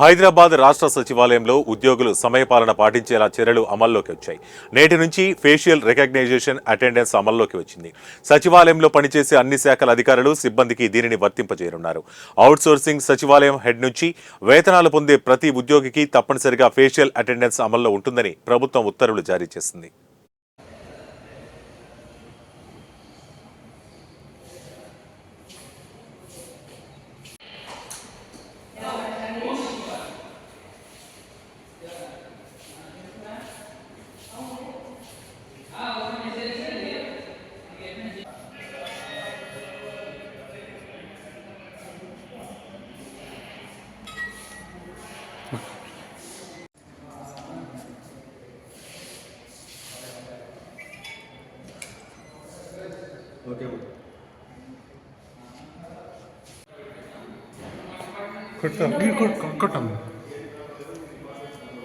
హైదరాబాద్ రాష్ట్ర సచివాలయంలో ఉద్యోగులు సమయపాలన పాటించేలా చర్యలు అమల్లోకి వచ్చాయి. నేటి నుంచి ఫేషియల్ రికగ్నైజేషన్ అటెండెన్స్ అమల్లోకి వచ్చింది. సచివాలయంలో పనిచేసే అన్ని శాఖల అధికారులు, సిబ్బందికి దీనిని వర్తింపజేయనున్నారు. అవుట్సోర్సింగ్ సచివాలయం హెడ్ నుంచి వేతనాలు పొందే ప్రతి ఉద్యోగికి తప్పనిసరిగా ఫేషియల్ అటెండెన్స్ అమల్లో ఉంటుందని ప్రభుత్వం ఉత్తర్వులు జారీ చేసింది. ఓకే కొట్టాము